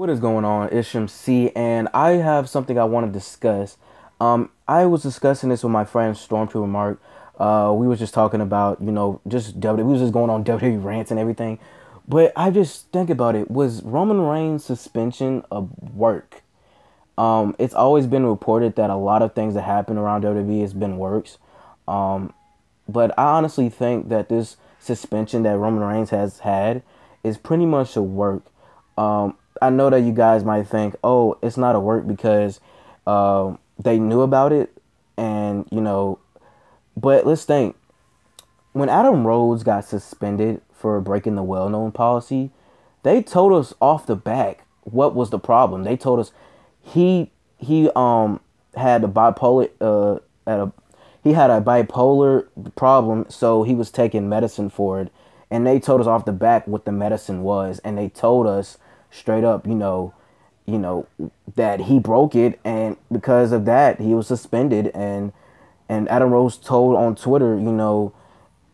What is going on? Isham C, and I have something I want to discuss. I was discussing this with my friend Stormtrooper Mark. We was just talking about, just WWE. We was just going on WWE rants and everything. But I just think about it. Was Roman Reigns' suspension a work? It's always been reported that a lot of things that happen around WWE has been works. Um, but I honestly think that this suspension that Roman Reigns has had is pretty much a work. I know that you guys might think, oh, it's not a work because they knew about it, and but let's think. When Adam Rose got suspended for breaking the well-known policy, they told us off the back what was the problem. They told us he had a bipolar at a he had a bipolar problem, so he was taking medicine for it, and they told us off the back what the medicine was, and they told us straight up, you know that he broke it, and because of that, he was suspended, and Adam Rose told on Twitter,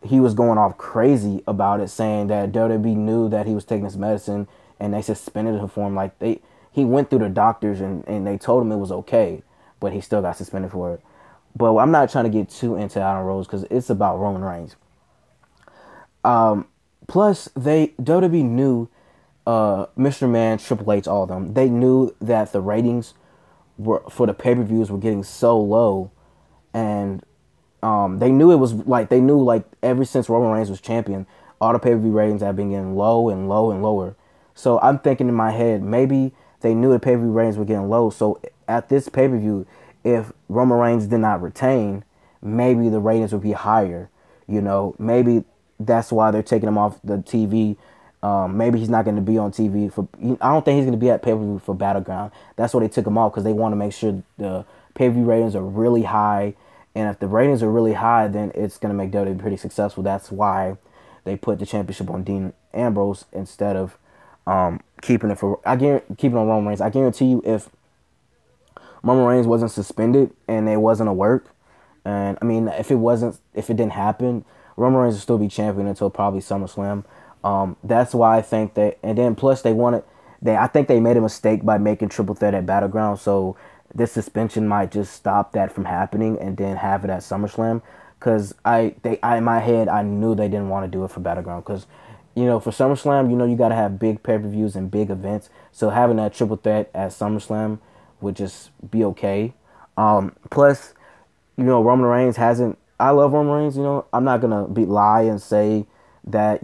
he was going off crazy about it, saying that WWE knew that he was taking his medicine, and they suspended him for him. Like he went through the doctors, and they told him it was okay, but he still got suspended for it. But I'm not trying to get too into Adam Rose because it's about Roman Reigns. Plus, WWE knew Mr. Man, Triple H, all of them. They knew that the ratings were for the pay-per-views were getting so low, and they knew it was like ever since Roman Reigns was champion, all the pay-per-view ratings have been getting low and low and lower. So I'm thinking in my head, maybe they knew the pay-per-view ratings were getting low. So at this pay-per-view, if Roman Reigns did not retain, maybe the ratings would be higher. Maybe that's why they're taking him off the TV. Maybe he's not going to be on TV for. I don't think he's going to be at pay-per-view for Battleground. That's why they took him off, because they want to make sure the pay-per-view ratings are really high. And if the ratings are really high, then it's going to make WWE pretty successful. That's why they put the championship on Dean Ambrose instead of keeping it on Roman Reigns. I guarantee you, if Roman Reigns wasn't suspended and it wasn't a work, and I mean, if it didn't happen, Roman Reigns would still be champion until probably SummerSlam. That's why I think that, and then plus I think they made a mistake by making Triple Threat at Battleground, so this suspension might just stop that from happening and then have it at SummerSlam. Because in my head, I knew they didn't want to do it for Battleground, because for SummerSlam, you got to have big pay-per-views and big events, so having that Triple Threat at SummerSlam would just be okay. Plus, Roman Reigns hasn't. I love Roman Reigns. I'm not gonna lie and say that.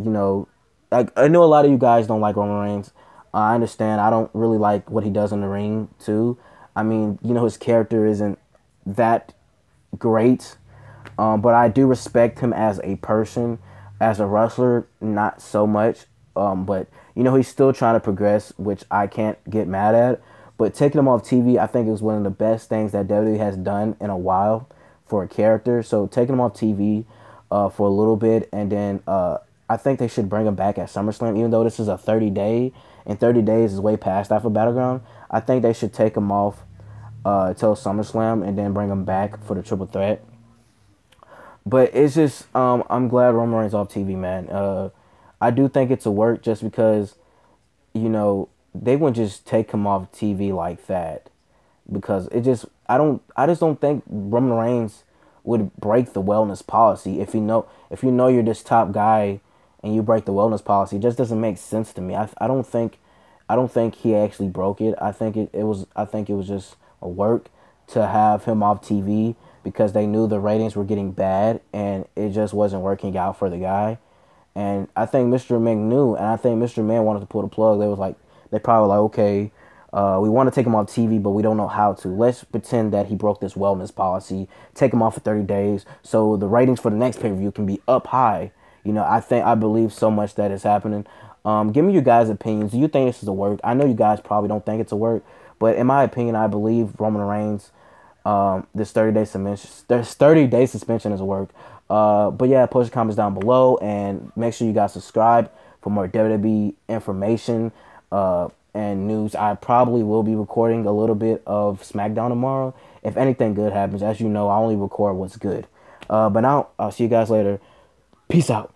Like, I know a lot of you guys don't like Roman Reigns. I understand. I don't really like what he does in the ring too. I mean, his character isn't that great, but I do respect him as a person, as a wrestler, not so much. But he's still trying to progress, which I can't get mad at. But taking him off TV, I think, is one of the best things that WWE has done in a while for a character. So taking him off TV for a little bit, and then I think they should bring him back at SummerSlam, even though this is a 30-day, and 30 days is way past that for Battleground. I think they should take him off till SummerSlam and then bring him back for the Triple Threat. But it's just, I'm glad Roman Reigns off TV, man. I do think it's a work, just because, they wouldn't just take him off TV like that, because I just don't think Roman Reigns would break the wellness policy. If you know you're this top guy and you break the wellness policy, it just doesn't make sense to me. I don't think he actually broke it. I think it was just a work to have him off TV, because they knew the ratings were getting bad and it just wasn't working out for the guy. And I think Mr. Ming knew, and I think Mr. Man wanted to pull the plug. They probably were like, okay, we want to take him off TV, but we don't know how to. Let's pretend that he broke this wellness policy, take him off for 30 days, so the ratings for the next pay-per-view can be up high. I believe so much that is happening. Give me your guys' opinions. Do you think this is a work? I know you guys probably don't think it's a work, but in my opinion, I believe Roman Reigns, this 30-day suspension is a work. But yeah, post your comments down below, and make sure you guys subscribe for more WWE information and news. I probably will be recording a little bit of SmackDown tomorrow. If anything good happens, as you know, I only record what's good. But now, I'll see you guys later. Peace out.